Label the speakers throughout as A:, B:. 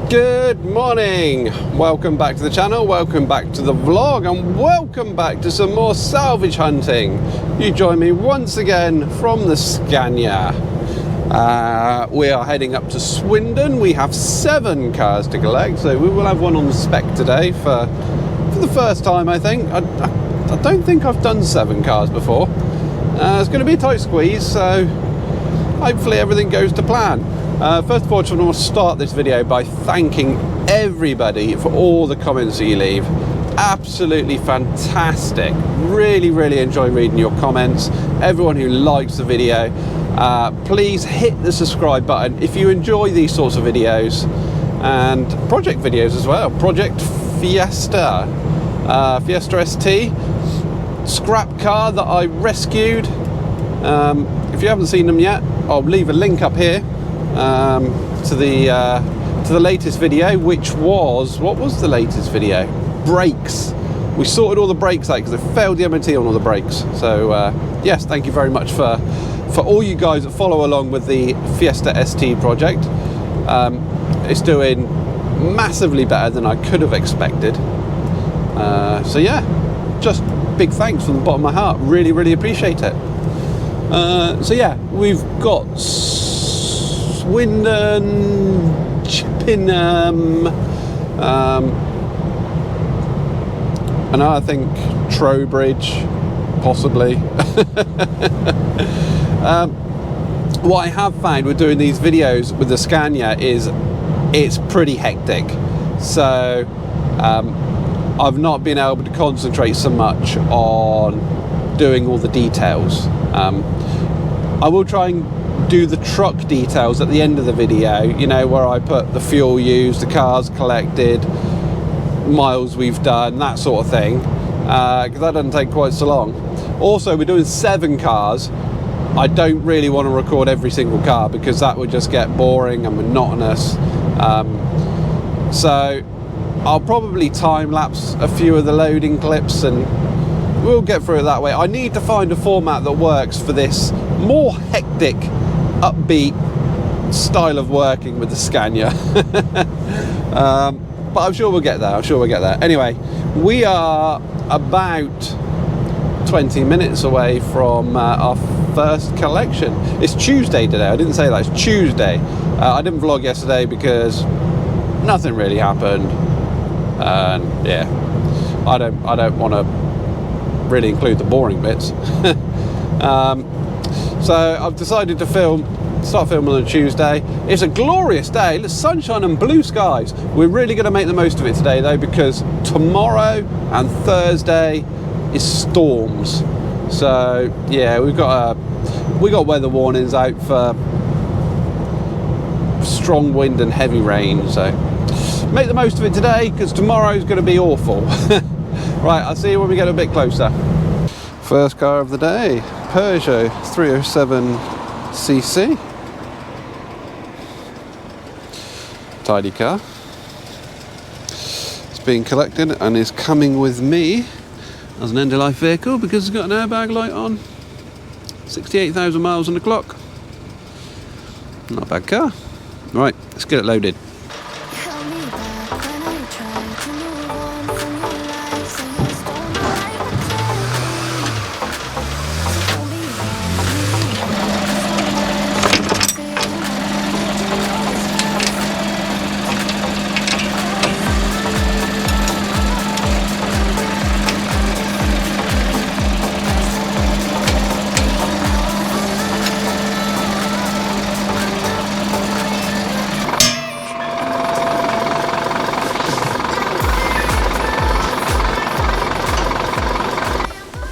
A: Good morning, welcome back to the channel, welcome back to the vlog, and welcome back to some more salvage hunting. You join me once again from the Scania. We are heading up to Swindon. We have 7 cars to collect, so we will have one on the spec today for the first time, I think. I don't think I've done 7 cars before. It's going to be a tight squeeze, so hopefully everything goes to plan. First of all, I just want to start this video by thanking everybody for all the comments that you leave. Absolutely fantastic. Really enjoy reading your comments. Everyone who likes the video, please hit the subscribe button if you enjoy these sorts of videos, and project videos as well. Project Fiesta, Fiesta ST, scrap car that I rescued. If you haven't seen them yet, I'll leave a link up here to the latest video, which was, what was the latest video? Brakes. We sorted all the brakes out because it failed the MOT on all the brakes. So yes, thank you very much for all you guys that follow along with the Fiesta ST project. It's doing massively better than I could have expected. So yeah, just big thanks from the bottom of my heart. Really appreciate it. So yeah, we've got Swindon, Chippenham, and I think Trowbridge, possibly. What I have found with doing these videos with the Scania is it's pretty hectic. So I've not been able to concentrate so much on doing all the details. I will try and do the truck details at the end of the video, you know, where I put the fuel used, the cars collected, miles we've done, that sort of thing, because that doesn't take quite so long. Also, we're doing 7 cars. I don't really want to record every single car because that would just get boring and monotonous. So I'll probably time lapse a few of the loading clips and we'll get through it that way. I need to find a format that works for this more hectic, upbeat style of working with the Scania. But I'm sure we'll get there. Anyway, we are about 20 minutes away from our first collection. It's Tuesday today. I didn't say that. It's Tuesday. I didn't vlog yesterday because nothing really happened, and yeah, I don't want to really include the boring bits. So I've decided to start filming on Tuesday. It's a glorious day. There's sunshine and blue skies. We're really going to make the most of it today though, because tomorrow and Thursday is storms. So yeah, we got weather warnings out for strong wind and heavy rain. So make the most of it today because tomorrow is going to be awful. Right, I'll see you when we get a bit closer. First car of the day, Peugeot 307cc. Tidy car. It's being collected and is coming with me as an end-of-life vehicle because it's got an airbag light on. 68,000 miles on the clock. Not a bad car. Right, let's get it loaded.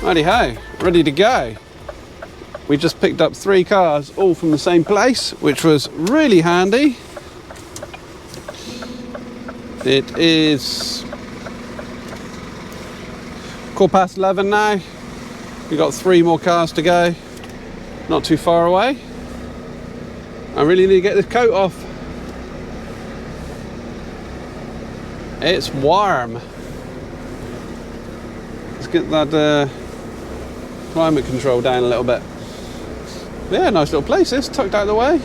A: Righty-ho, ready to go. We just picked up 3 cars, all from the same place, which was really handy. It is 11:15 now. We've got 3 more cars to go, not too far away. I really need to get this coat off. It's warm. Let's get that climate control down a little bit. Yeah, nice little place this, tucked out of the way.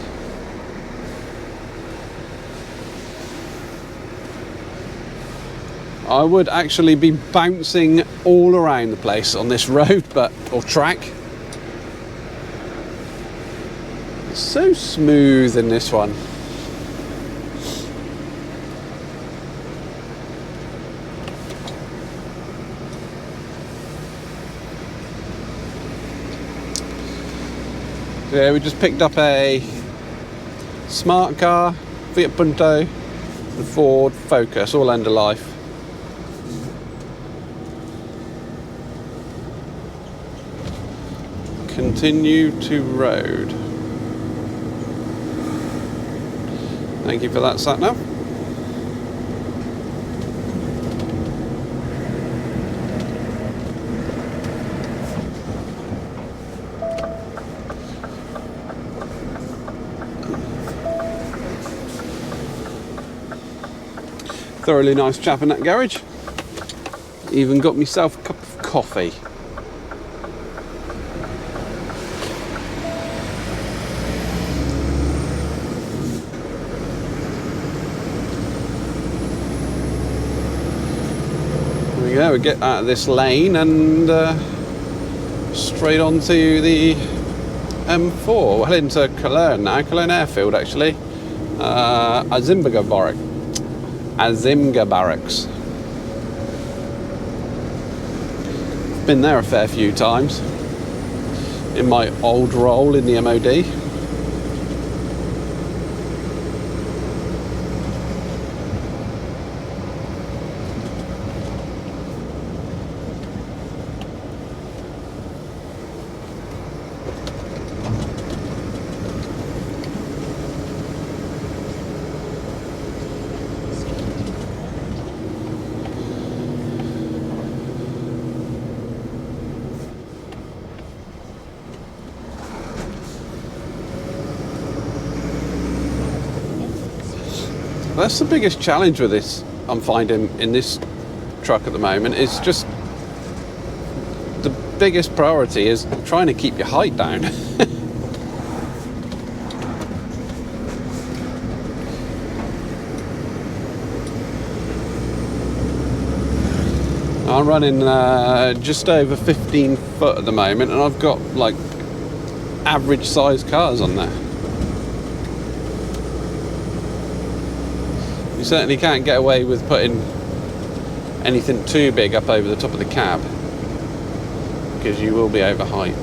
A: I would actually be bouncing all around the place on this road, or track. It's so smooth in this one. Yeah, we just picked up a smart car, Fiat Punto, and Ford Focus, all end of life. Continue to road. Thank you for that sat nav. Thoroughly nice chap in that garage. Even got myself a cup of coffee. There we go, we get out of this lane and straight onto the M4. We'll head into Cologne now, Cologne Airfield actually. Azimga Barracks. Been there a fair few times in my old role in the MOD. That's the biggest challenge with this I'm finding in this truck at the moment. Is just the biggest priority is trying to keep your height down. I'm running just over 15 foot at the moment, and I've got like average size cars on there. You certainly can't get away with putting anything too big up over the top of the cab, because you will be over height.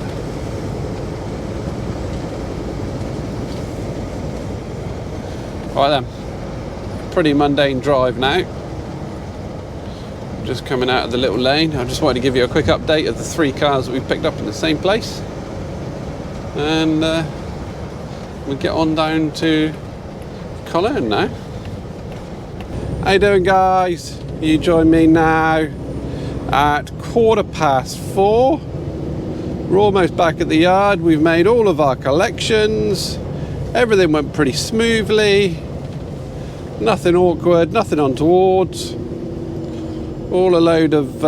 A: Right then, pretty mundane drive now. Just coming out of the little lane. I just wanted to give you a quick update of the 3 cars that we picked up in the same place, and we'll get on down to Cologne now. How you doing, guys? You join me now at 4:15. We're almost back at the yard. We've made all of our collections. Everything went pretty smoothly. Nothing awkward, nothing untoward. All a load of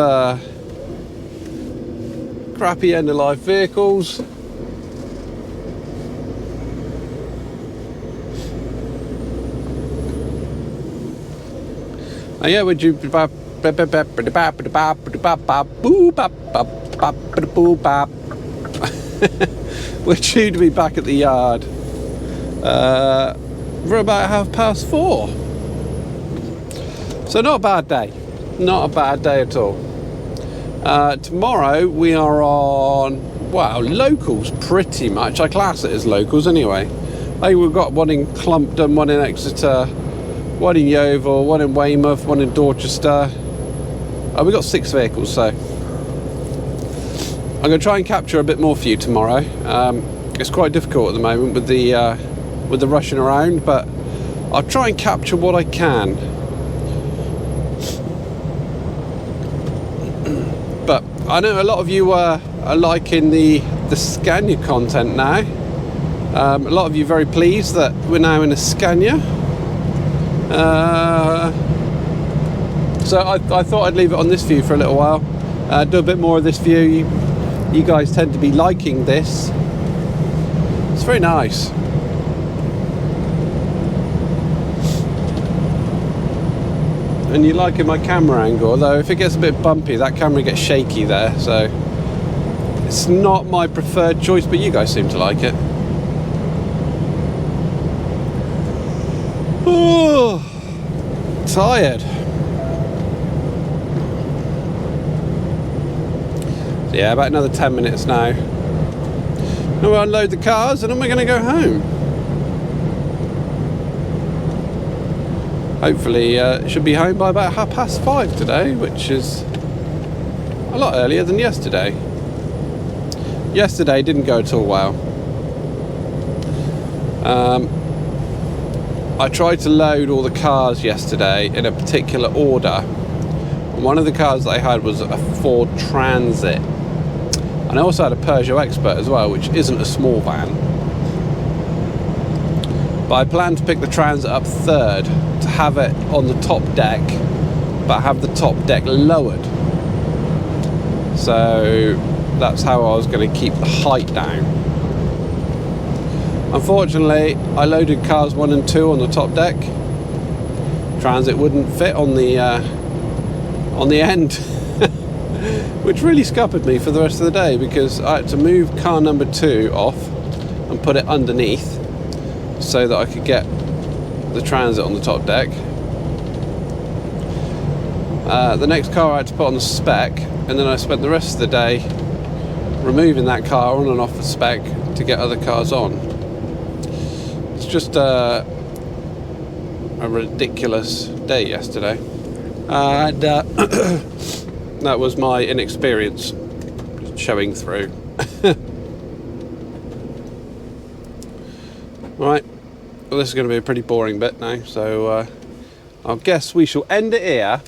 A: crappy end-of-life vehicles. Oh yeah, we're due we're due to be back at the yard for about 4:30. So not a bad day. Not a bad day at all. Tomorrow we are on, well, locals pretty much. I class it as locals anyway. I think we've got one in Clumpton, one in Exeter, one in Yeovil, one in Weymouth, one in Dorchester. We've got 6 vehicles, so I'm going to try and capture a bit more for you tomorrow. It's quite difficult at the moment with the rushing around, but I'll try and capture what I can. But I know a lot of you are liking the Scania content now. A lot of you very pleased that we're now in a Scania. So I thought I'd leave it on this view for a little while. Do a bit more of this view. You guys tend to be liking this. It's very nice. and you liking my camera angle, although if it gets a bit bumpy, that camera gets shaky there, so it's not my preferred choice, but you guys seem to like it. Oh, tired. So yeah, about another 10 minutes now. Now we'll unload the cars and then we're going to go home. Hopefully should be home by about 5:30 today, which is a lot earlier than yesterday. Yesterday didn't go at all well. I tried to load all the cars yesterday in a particular order. One of the cars that I had was a Ford Transit. And I also had a Peugeot Expert as well, which isn't a small van. But I planned to pick the Transit up third to have it on the top deck, but have the top deck lowered. So that's how I was going to keep the height down. Unfortunately, I loaded cars 1 and 2 on the top deck. Transit wouldn't fit on the end. Which really scuppered me for the rest of the day, because I had to move car number 2 off and put it underneath so that I could get the Transit on the top deck. The next car I had to put on the spec, and then I spent the rest of the day removing that car on and off the spec to get other cars on. It's just a ridiculous day yesterday, and that was my inexperience showing through. Right, well, this is going to be a pretty boring bit now, so I guess we shall end it here,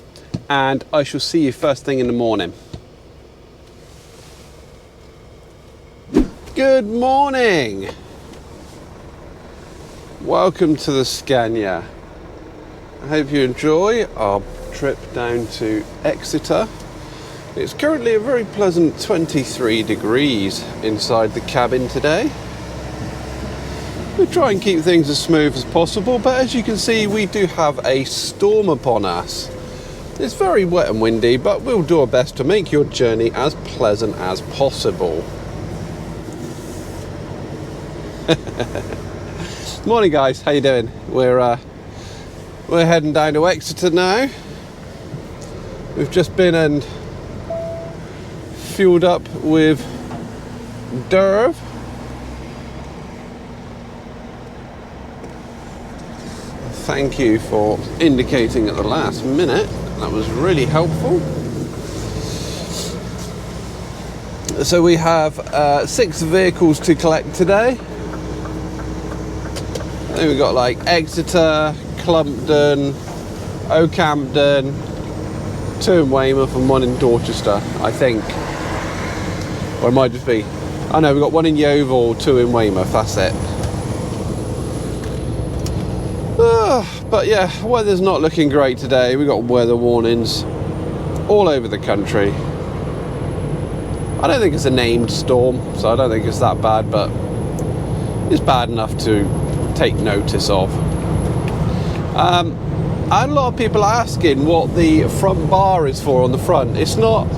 A: and I shall see you first thing in the morning. Good morning! Welcome to the Scania. I hope you enjoy our trip down to Exeter. It's currently a very pleasant 23 degrees inside the cabin today. We try and keep things as smooth as possible, but as you can see, we do have a storm upon us. It's very wet and windy, but we'll do our best to make your journey as pleasant as possible. Morning guys, how you doing? We're heading down to Exeter now. We've just been and fueled up with Derv. Thank you for indicating at the last minute. That was really helpful. So we have 6 vehicles to collect today. Then we've got like Exeter, Clumpton, Oakhampton, 2 in Weymouth and 1 in Dorchester, I think. Or it might just be, oh no, we've got 1 in Yeovil, 2 in Weymouth, that's it. But yeah, weather's not looking great today. We've got weather warnings all over the country. I don't think it's a named storm, so I don't think it's that bad, but it's bad enough to take notice of. I had a lot of people asking what the front bar is for on the front. It's not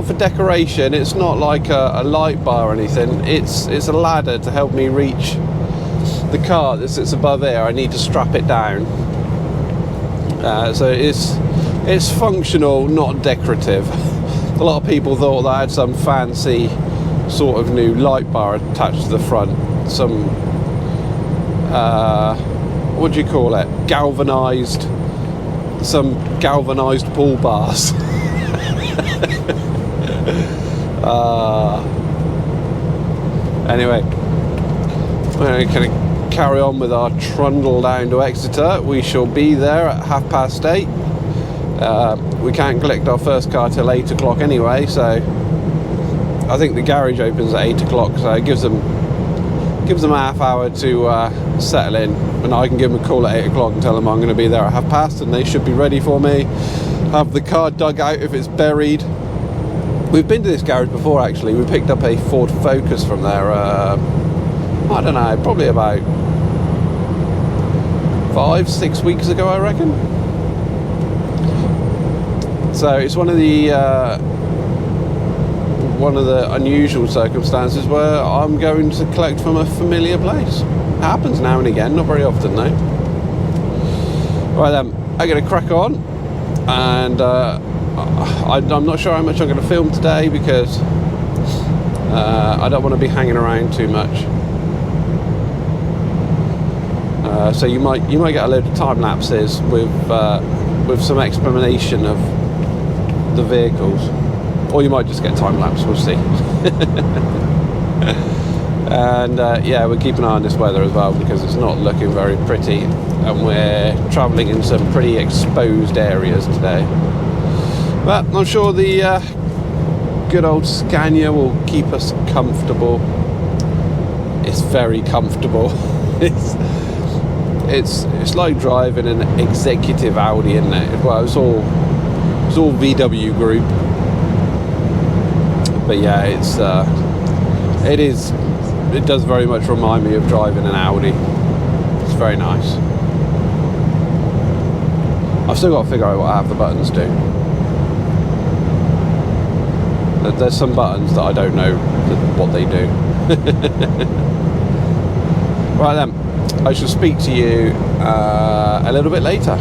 A: for decoration. It's not like a light bar or anything. It's a ladder to help me reach the car that sits above here. I need to strap it down. So it's functional, not decorative. A lot of people thought that I had some fancy sort of new light bar attached to the front. Some what do you call it? Galvanized bull bars. Anyway, we're going to carry on with our trundle down to Exeter. We shall be there at 8:30. We can't collect our first car till 8 o'clock anyway, so I think the garage opens at 8 o'clock, so it gives them a half hour to settle in, and I can give them a call at 8 o'clock and tell them I'm going to be there at 8:30, and they should be ready for me. Have the car dug out if it's buried. We've been to this garage before actually. We picked up a Ford Focus from there, I don't know, probably about 5-6 weeks ago, I reckon. So it's one of the unusual circumstances where I'm going to collect from a familiar place. It happens now and again, not very often though. Right then, I'm going to crack on, and I'm not sure how much I'm going to film today because I don't want to be hanging around too much. So you might get a load of time lapses with some explanation of the vehicles, or you might just get time lapse. We'll see. And yeah, we're keeping an eye on this weather as well because it's not looking very pretty, and we're travelling in some pretty exposed areas today. But I'm sure the good old Scania will keep us comfortable. It's very comfortable. It's like driving an executive Audi, isn't it? Well, it's all VW Group. But yeah, it does very much remind me of driving an Audi. It's very nice. I've still got to figure out what half the buttons do. There's some buttons that I don't know what they do. Right then, I shall speak to you a little bit later.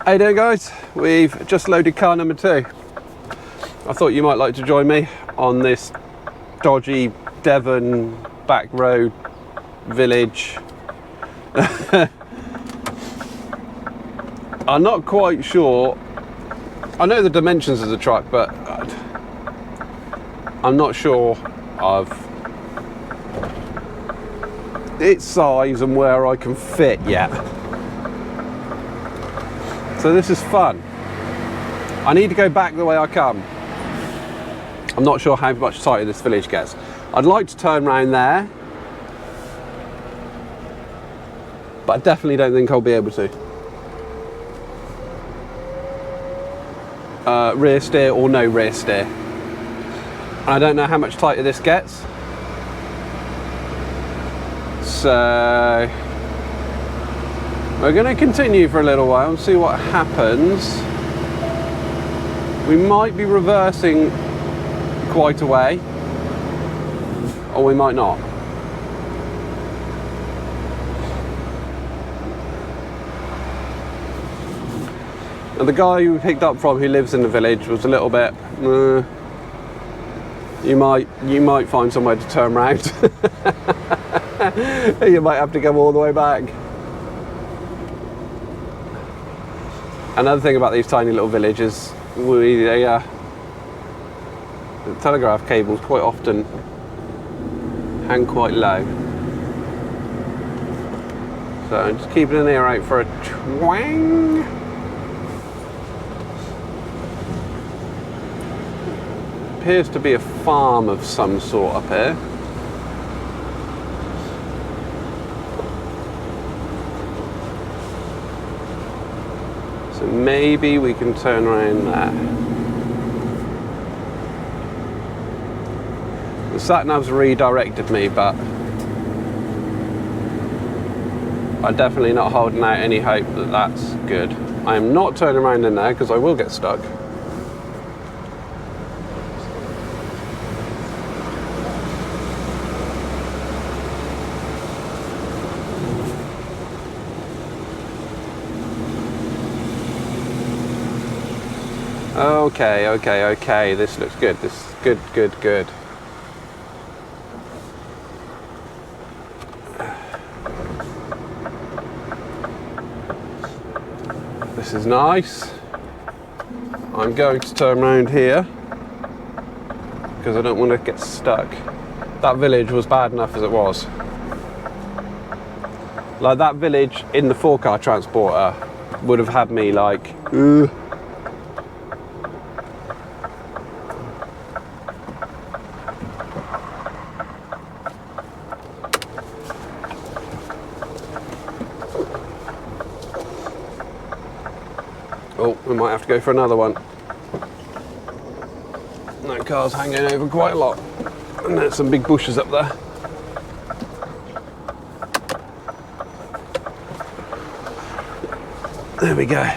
A: How you doing, guys? We've just loaded car number 2. I thought you might like to join me on this dodgy Devon back road village. I'm not quite sure. I know the dimensions of the truck, but I'm not sure of its size and where I can fit yet. So this is fun. I need to go back the way I come. I'm not sure how much tighter this village gets. I'd like to turn around there, but I definitely don't think I'll be able to. Rear steer or no rear steer. And I don't know how much tighter this gets. So we're going to continue for a little while and see what happens. We might be reversing quite a way, or we might not. And the guy who we picked up from, who lives in the village, was a little bit, you might find somewhere to turn around. You might have to go all the way back. Another thing about these tiny little villages, The telegraph cables quite often hang quite low. So I'm just keeping an ear out for a twang. Appears to be a farm of some sort up here. So maybe we can turn around there. The sat-nav's redirected me, but I'm definitely not holding out any hope that that's good. I am not turning around in there because I will get stuck. Okay, this looks good. This is good. This is nice. I'm going to turn around here because I don't want to get stuck. That village was bad enough as it was. Like, that village in the 4-car transporter would have had me like, ugh. Oh, we might have to go for another one. That car's hanging over quite a lot. And there's some big bushes up there. There we go.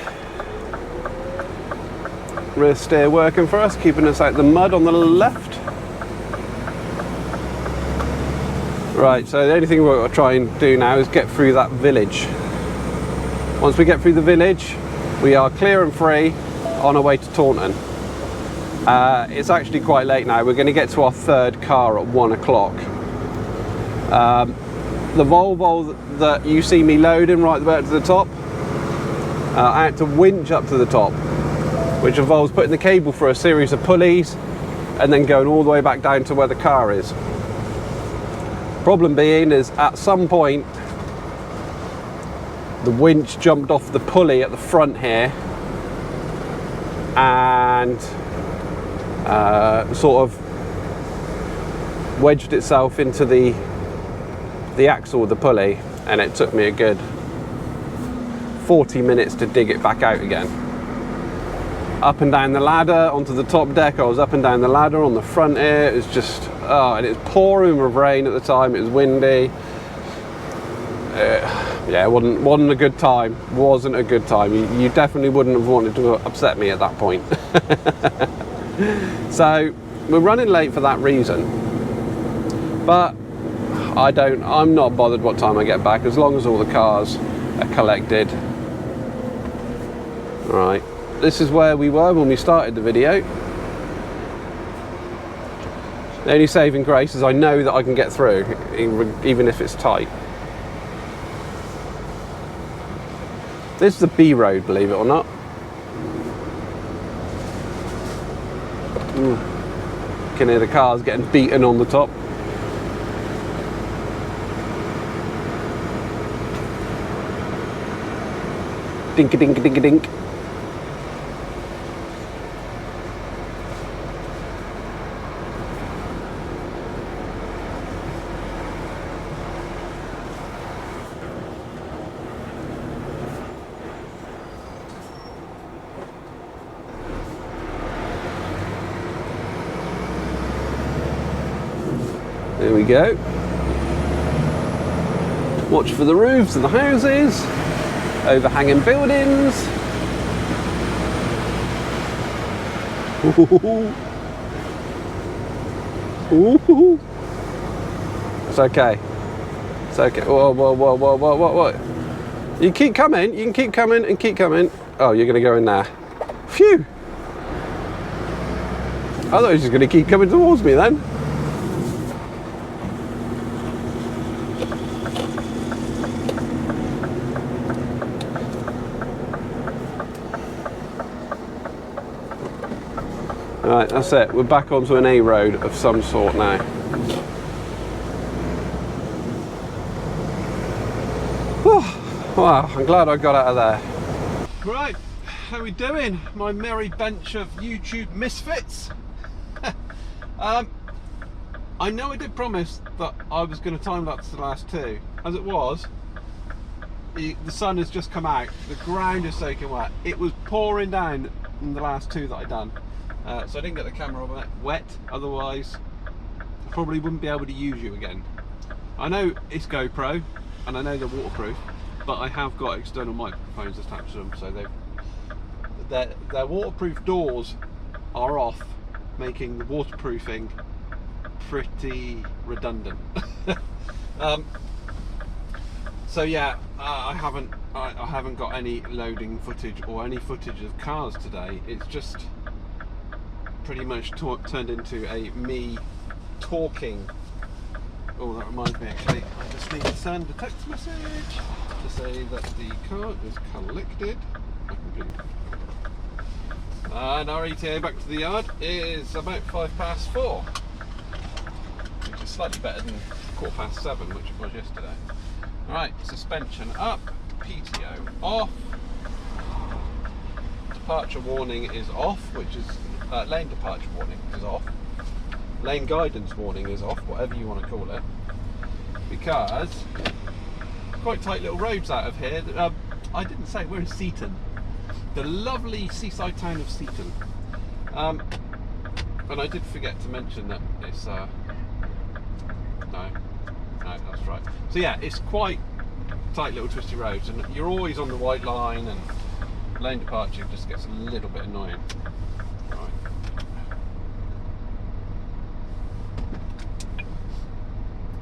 A: Rear steer working for us, keeping us out the mud on the left. Right, so the only thing we're going to try and do now is get through that village. Once we get through the village, we are clear and free on our way to Taunton. It's actually quite late now. We're going to get to our third car at 1 o'clock. The Volvo that you see me loading right about to the top, I had to winch up to the top, which involves putting the cable through a series of pulleys and then going all the way back down to where the car is. Problem being is, at some point the winch jumped off the pulley at the front here and sort of wedged itself into the axle of the pulley, and it took me a good 40 minutes to dig it back out again. Up and down the ladder onto the top deck. I was up and down the ladder on the front here. It was just, and it was pouring with rain at the time. It was windy. Yeah, it wasn't a good time. Wasn't a good time. You definitely wouldn't have wanted to upset me at that point. So we're running late for that reason. But I'm not bothered what time I get back, as long as all the cars are collected. Right, this is where we were when we started the video. The only saving grace is I know that I can get through, even if it's tight. This is the B road, believe it or not. You can hear the cars getting beaten on the top. Dink-a-dink-a-dink-a-dink. There we go. Watch for the roofs of the houses, overhanging buildings. Ooh. Ooh. It's okay. It's okay. Whoa, whoa, whoa, whoa, whoa, whoa, whoa. You keep coming, you can keep coming and keep coming. Oh, you're gonna go in there. Phew. I thought he was just gonna keep coming towards me then. Right, That's it, we're back onto an A road of some sort now. Wow, I'm glad I got out of there. Right, how are we doing, my merry bench of YouTube misfits? I know I did promise that I was going to time lapse the last two. As it was, the sun has just come out, the ground is soaking wet. It was pouring down in the last two that I done. So I didn't get the camera wet, otherwise I probably wouldn't be able to use you again. I know it's GoPro and I know they're waterproof, but I have got external microphones attached to them, so their waterproof doors are off, making the waterproofing pretty redundant. So yeah, I haven't got any loading footage or any footage of cars today. It's just pretty much turned into a me talking. Oh, that reminds me, actually, I just need to send a text message to say that the car is collected. And our ETA back to the yard is about 4:05, which is slightly better than 7:15, which it was yesterday. Alright, suspension up, PTO off, departure warning is off, which is lane departure warning is off, lane guidance warning is off, whatever you want to call it, because quite tight little roads out of here. I didn't say, we're in Seaton, the lovely seaside town of Seaton, and I did forget to mention that it's no, that's right. So yeah, it's quite tight little twisty roads, and you're always on the white line, and lane departure just gets a little bit annoying. Right.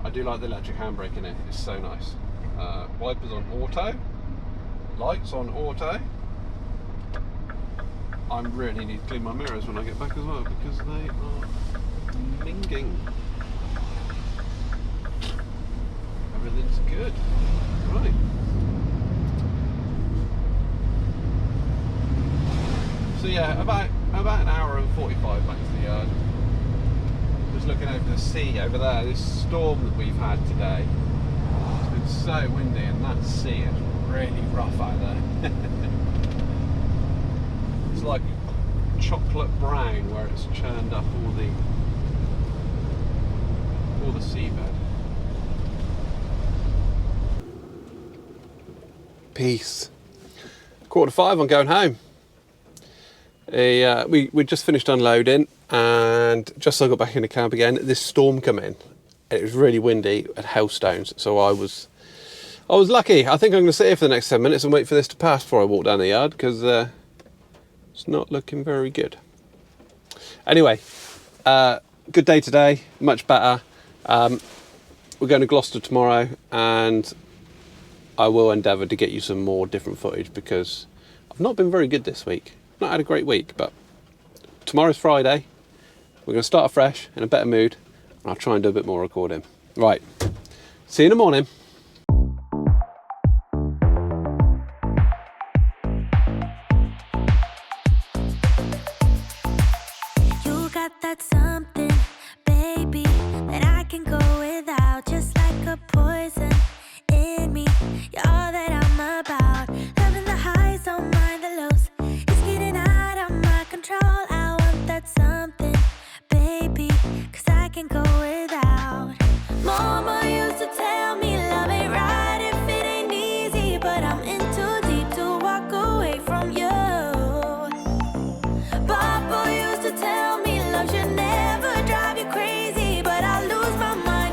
A: I do like the electric handbrake in it, it's so nice. Wipers on auto, lights on auto. I really need to clean my mirrors when I get back as well, because they are minging. Everything's good. Right. So yeah, about an hour and 45 back to the yard. Just looking over the sea over there, this storm that we've had today. It's been so windy, and that sea is really rough out there. It's like chocolate brown where it's churned up all the seabed. Peace. 4:45, I'm going home. We just finished unloading, and just as I got back in the cab again, this storm come in. It was really windy and hailstones, so I was lucky. I think I'm going to sit here for the next 10 minutes and wait for this to pass before I walk down the yard, because it's not looking very good. Anyway, good day today, much better. We're going to Gloucester tomorrow, and I will endeavour to get you some more different footage, because I've not been very good this week. Not had a great week, but tomorrow's Friday. We're going to start afresh in a better mood, and I'll try and do a bit more recording. Right, see you in the morning.
B: You got that something, baby, that I can go without, just like a poison in me. You're all that I'm about. Loving the highs, don't mind the lows. It's getting out of my control. I want that something, baby, 'cause I can go without. Mama used to tell me love ain't right if it ain't easy, but I'm in too deep to walk away from you. Papa used to tell me love should never drive you crazy, but I lose my mind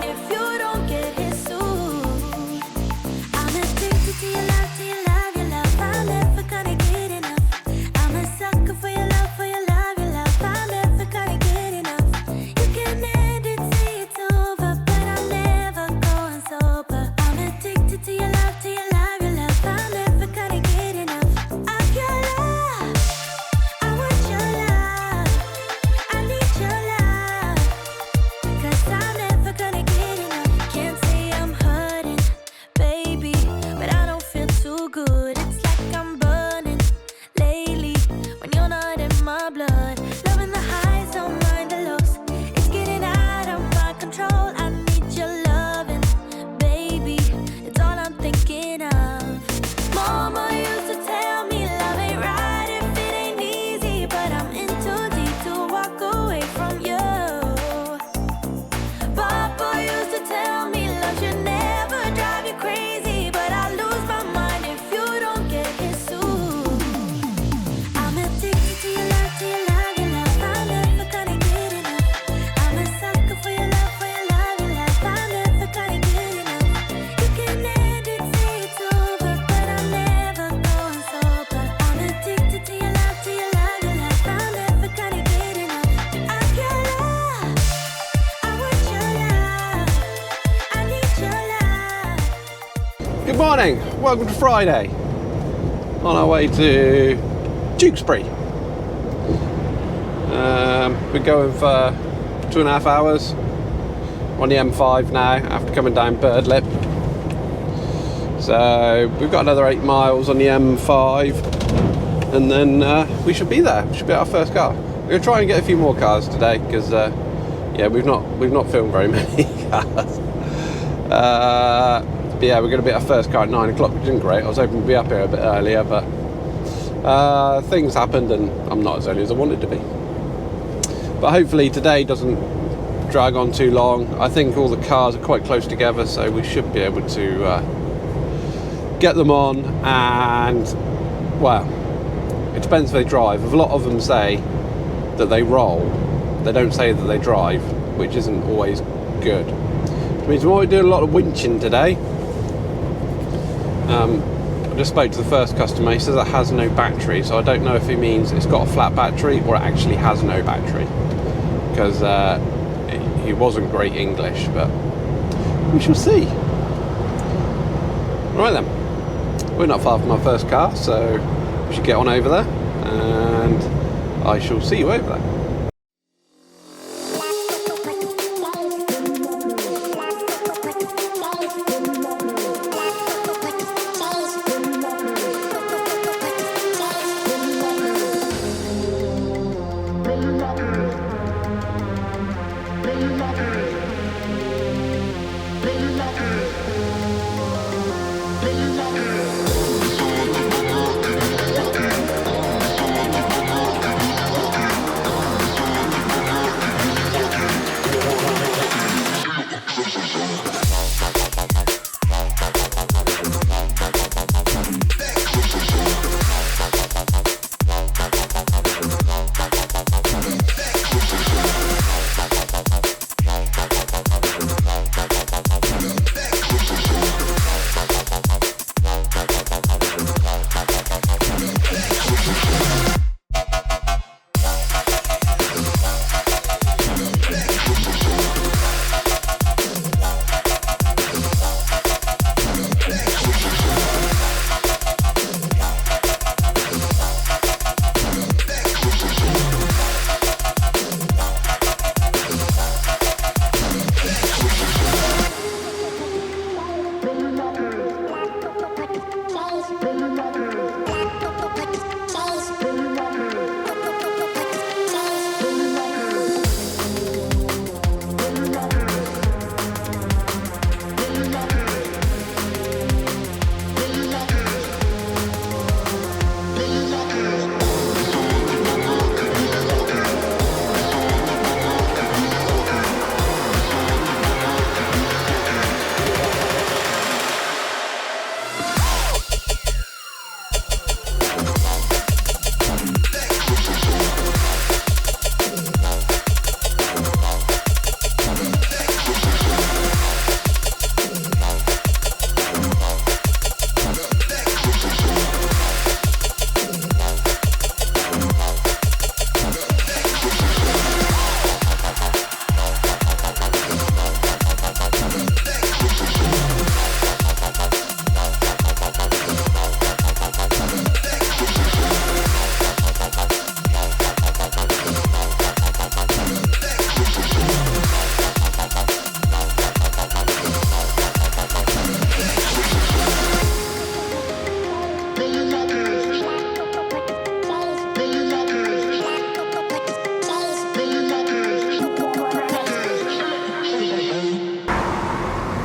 A: Good morning, welcome to Friday. On our way to Tewkesbury. We're going for 2.5 hours. We're on the M5 now after coming down Birdlip. So we've got another 8 miles on the M5 and then we should be there. We should be at our first car. We're going to try and get a few more cars today because yeah, we've not filmed very many cars. But yeah, we're going to be at our first car at 9 o'clock, which isn't great. I was hoping to be up here a bit earlier, but things happened and I'm not as early as I wanted to be. But hopefully today doesn't drag on too long. I think all the cars are quite close together, so we should be able to get them on. And well, it depends if they drive. If a lot of them say that they roll, they don't say that they drive, which isn't always good. Which means we might do a lot of winching today. I just spoke to the first customer. He says it has no battery, so I don't know if he means it's got a flat battery or it actually has no battery, because he wasn't great English, but we shall see. Right then, we're not far from our first car, so we should get on over there and I shall see you over there.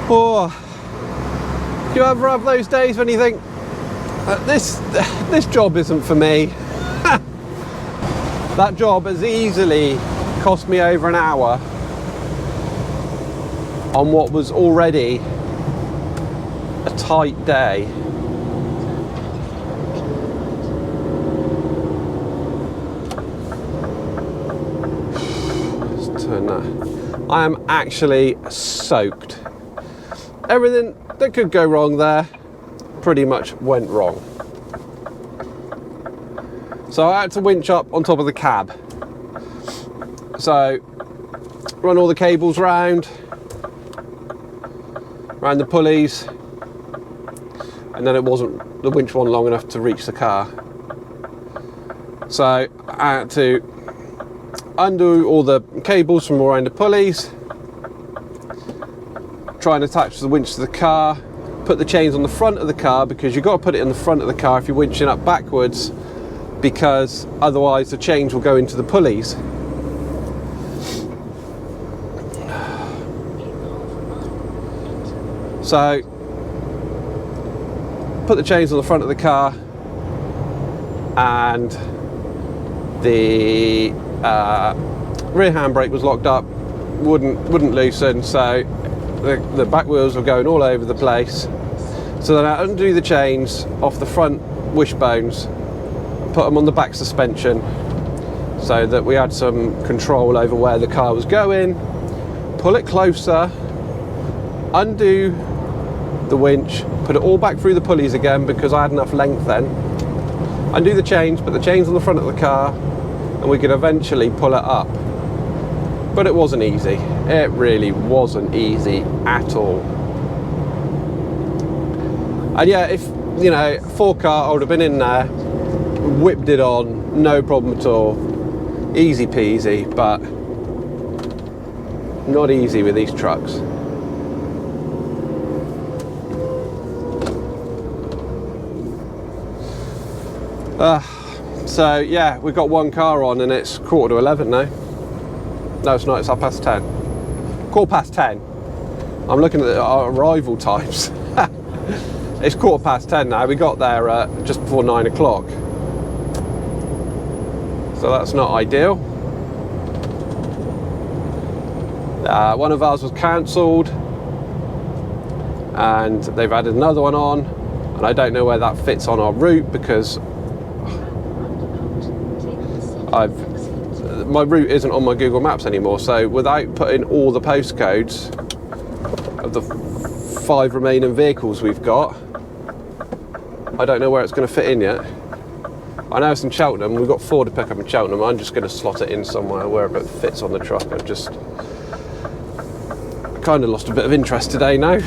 A: Or do you ever have those days when you think this job isn't for me? That job has easily cost me over an hour on what was already a tight day. Let's turn that. I am actually soaked. Everything that could go wrong there pretty much went wrong. So I had to winch up on top of the cab. So run all the cables round the pulleys, and then the winch wasn't long enough to reach the car. So I had to undo all the cables from around the pulleys, try and attach the winch to the car, put the chains on the front of the car, because you've got to put it in the front of the car if you're winching up backwards, because otherwise the chains will go into the pulleys. So put the chains on the front of the car, and the rear handbrake was locked up, wouldn't loosen, so the back wheels were going all over the place. So then I undo the chains off the front wishbones, put them on the back suspension so that we had some control over where the car was going, pull it closer, undo the winch, put it all back through the pulleys again because I had enough length then, undo the chains, put the chains on the front of the car, and we could eventually pull it up. But it wasn't easy. It really wasn't easy at all. And yeah, if, you know, 4-car, I would have been in there, whipped it on, no problem at all. Easy peasy, but not easy with these trucks. So yeah, we've got 1 car on and it's 11:15 now. No, it's not, it's 10:30. 10:15. I'm looking at our arrival times. It's 10:15 now. We got there just before 9 o'clock. So that's not ideal. One of ours was cancelled and they've added another one on, and I don't know where that fits on our route because my route isn't on my Google Maps anymore, so without putting all the postcodes of the 5 remaining vehicles we've got, I don't know where it's going to fit in yet. I know it's in Cheltenham, we've got 4 to pick up in Cheltenham. I'm just going to slot it in somewhere wherever it fits on the truck. I've just kind of lost a bit of interest today now.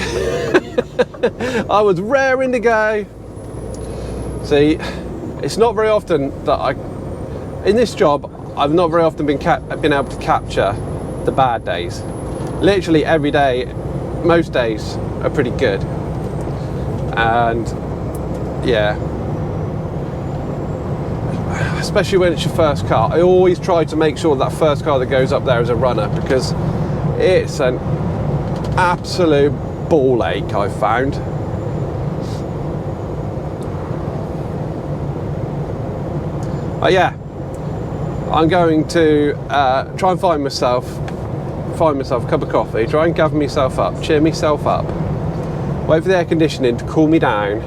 A: I was raring to go. See, it's not very often that in this job, I've not very often been able to capture the bad days. Literally every day, most days are pretty good. And yeah, especially when it's your first car, I always try to make sure that first car that goes up there is a runner, because it's an absolute ball ache, I've found. But yeah, I'm going to try and find myself a cup of coffee, try and gather myself up, cheer myself up, wait for the air conditioning to cool me down,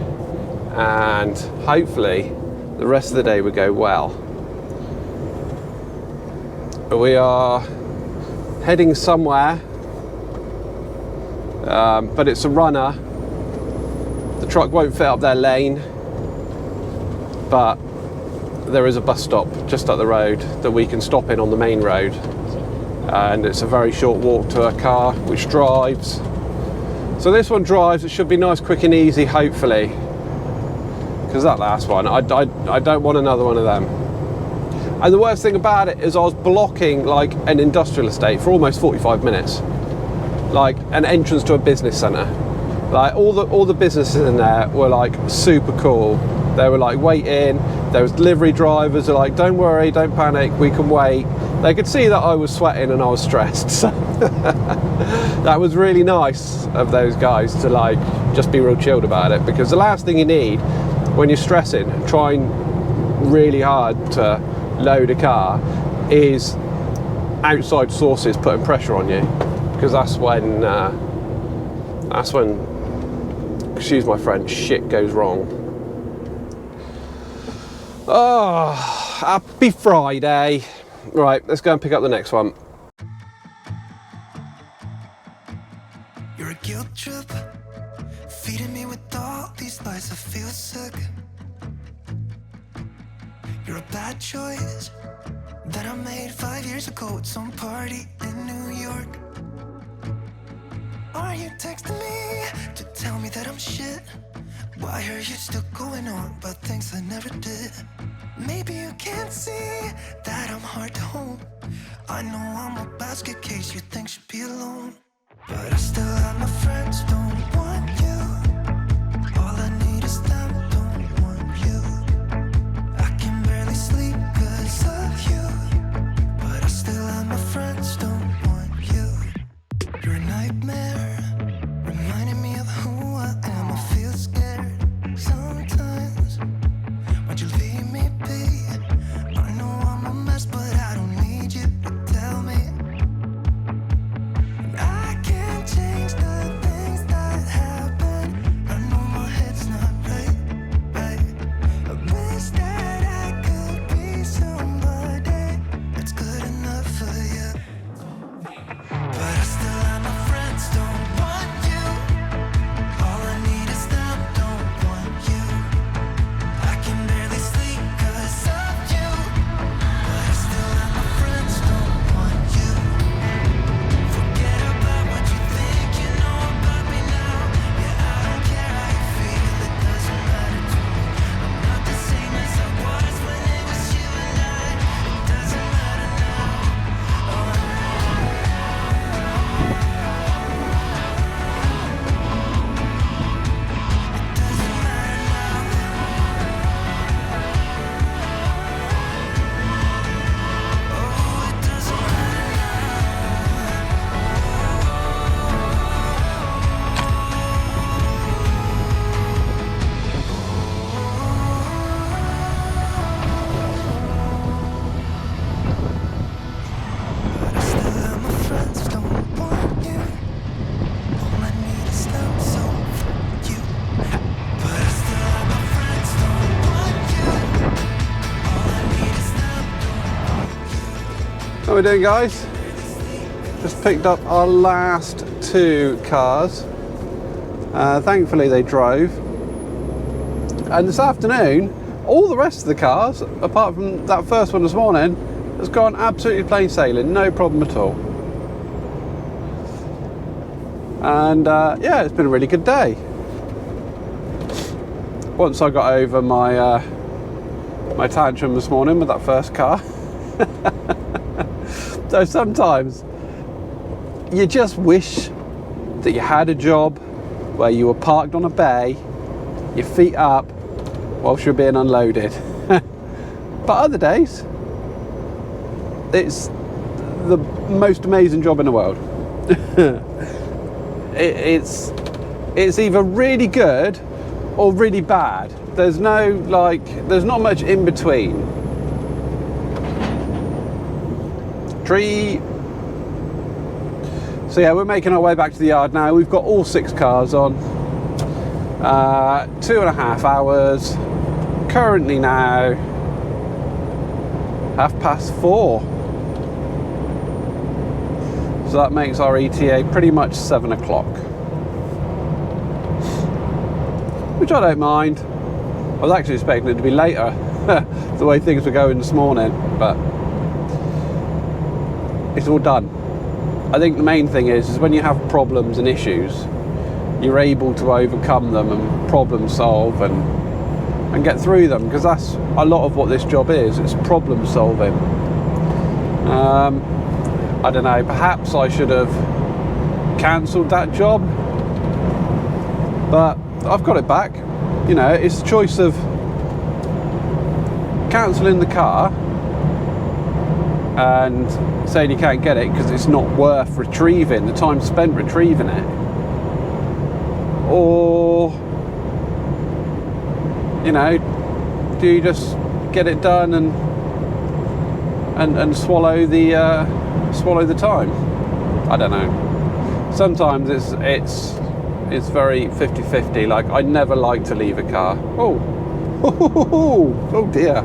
A: and hopefully the rest of the day will go well. We are heading somewhere, but it's a runner. The truck won't fit up their lane, but there is a bus stop just up the road that we can stop in on the main road, and it's a very short walk to a car which drives. So this one drives, it should be nice, quick and easy, hopefully, because that last one, I don't want another one of them. And the worst thing about it is I was blocking like an industrial estate for almost 45 minutes, like an entrance to a business centre. Like all the businesses in there were like super cool. They were like waiting. There was delivery drivers who were like, don't worry, don't panic, we can wait. They could see that I was sweating and I was stressed. So that was really nice of those guys to like just be real chilled about it, because the last thing you need when you're stressing, trying really hard to load a car, is outside sources putting pressure on you, because that's when, excuse my French, shit goes wrong. Oh, happy Friday. Right, let's go and pick up the next one.
C: You're a guilt trip, feeding me with all these lies. I feel sick. You're a bad choice that I made 5 years ago at some party in New York. Are you texting me to tell me that I'm shit? Why are you still going on about things I never did? Maybe you can't see that I'm hard to hold. I know I'm a basket case you think should be alone, but I still have my friends, don't want you. All I need is them, don't want you. I can barely sleep 'cause of you, but I still have my friends, don't want you. You're a nightmare, reminding me of who I am. I feel scared sometimes. Why'd you leave me be? I know I'm a mess, but I don't need you to tell me. I can't change the things that happen. I know my head's not right, right. I wish that I could be somebody that's good enough for you, but I still have my friends, don't want you. All I need is them, don't want you. I can barely sleep 'cause of you, but I still have my friends, don't want you. Forget about what you think you know about me now. Yeah, I don't care how you feel, it doesn't matter to me. I'm not the same as I was when it was you and I. It doesn't matter now. Oh, it doesn't matter now. Oh, it doesn't matter but I still have my friends, don't want you. All I need is them, so you. But I still have my friends, don't want you. All I need is them, don't want you.
A: How are we doing, guys? Just picked up our last 2 cars. Thankfully they drove. And this afternoon, all the rest of the cars, apart from that first one this morning, has gone absolutely plain sailing, no problem at all. And yeah, it's been a really good day. Once I got over my my tantrum this morning with that first car. So sometimes you just wish that you had a job where you were parked on a bay, your feet up, whilst you're being unloaded. But other days, it's the most amazing job in the world. It's either really good or really bad. There's not much in between. Tree. So yeah, we're making our way back to the yard now. We've got all 6 cars on. 2.5 hours. Currently now 4:30. So that makes our ETA pretty much 7 o'clock. Which I don't mind. I was actually expecting it to be later, the way things were going this morning, but it's all done. I think the main thing is when you have problems and issues, you're able to overcome them and problem solve and get through them, because that's a lot of what this job is. It's problem solving. I don't know, perhaps I should have cancelled that job, but I've got it back. You know, it's a choice of cancelling the car and saying you can't get it because it's not worth retrieving, the time spent retrieving it, or, you know, do you just get it done and swallow the time? I don't know. Sometimes it's very 50-50. Like, I never like to leave a car. Oh dear.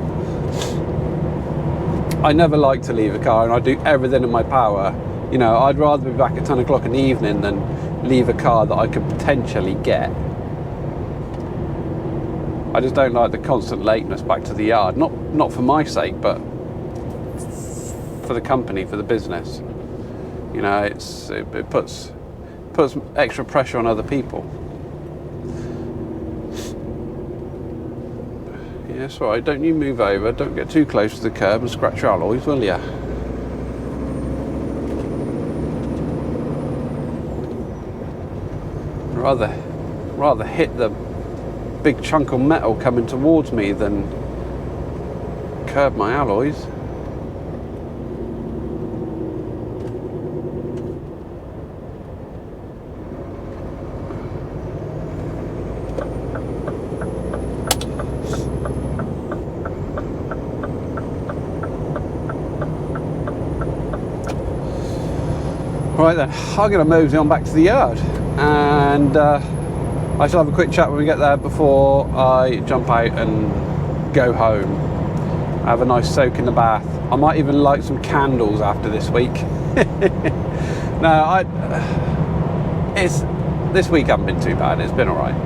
A: I never like to leave a car, and I do everything in my power. You know, I'd rather be back at 10 o'clock in the evening than leave a car that I could potentially get. I just don't like the constant lateness back to the yard. Not for my sake, but for the company, for the business. You know, it puts extra pressure on other people. Yeah, that's right. Don't you move over. Don't get too close to the curb and scratch your alloys, will ya? Rather hit the big chunk of metal coming towards me than curb my alloys. Right then, I'm going to mosey on back to the yard, and I shall have a quick chat when we get there before I jump out and go home. Have a nice soak in the bath. I might even light some candles after this week. No, this week hasn't been too bad. It's been all right.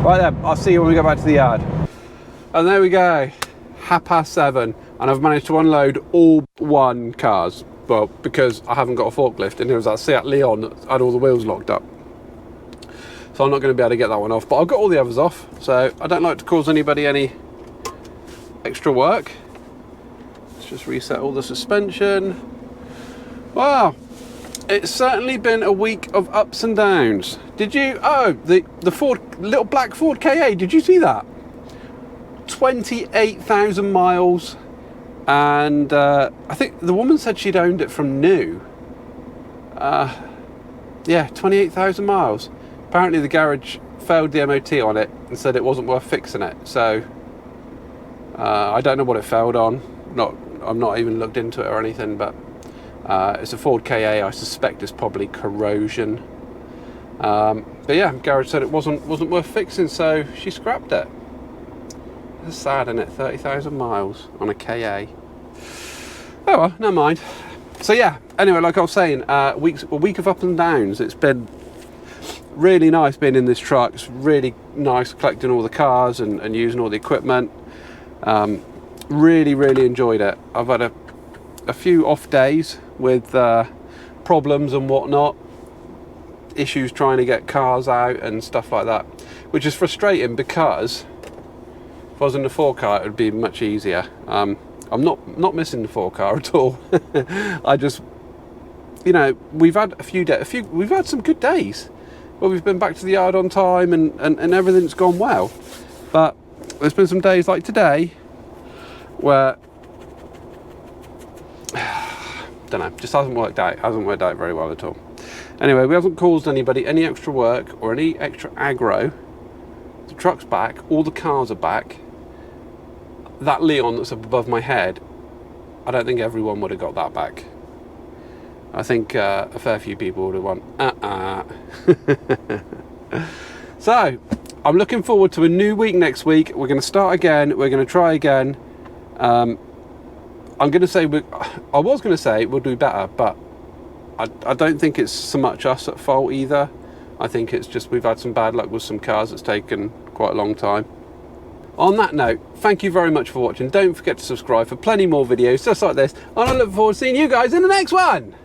A: Right then, I'll see you when we go back to the yard. And there we go, 7:30, and I've managed to unload all one cars. Well, because I haven't got a forklift, and there was that Seat Leon that had all the wheels locked up. So I'm not going to be able to get that one off, but I've got all the others off, so I don't like to cause anybody any extra work. Let's just reset all the suspension. Wow, it's certainly been a week of ups and downs. Did you, the Ford, little black Ford KA, did you see that? 28,000 miles. And I think the woman said she'd owned it from new. Yeah, 28,000 miles. Apparently the garage failed the MOT on it and said it wasn't worth fixing it. So I don't know what it failed on. I've not even looked into it or anything, but it's a Ford KA. I suspect it's probably corrosion. But yeah, garage said it wasn't worth fixing, so she scrapped it. It's sad, isn't it? 30,000 miles on a KA. Oh well, never mind. So yeah, anyway, like I was saying, a week of up and downs. It's been really nice being in this truck. It's really nice collecting all the cars and using all the equipment. Really enjoyed it. I've had a few off days with problems and whatnot, issues trying to get cars out and stuff like that, which is frustrating because if I was in the 4-car, it would be much easier. I'm not missing the 4-car at all. I just, you know, we've had we've had some good days where we've been back to the yard on time and everything's gone well. But there's been some days like today where, don't know, just hasn't worked out very well at all. Anyway, we haven't caused anybody any extra work or any extra aggro. The truck's back, all the cars are back. That Leon that's up above my head, I don't think everyone would have got that back. I think a fair few people would have won. So, I'm looking forward to a new week next week. We're going to start again. We're going to try again. I'm going to say, I was going to say we'll do better, but I don't think it's so much us at fault either. I think it's just we've had some bad luck with some cars. It's taken quite a long time. On that note, thank you very much for watching. Don't forget to subscribe for plenty more videos just like this, and I look forward to seeing you guys in the next one.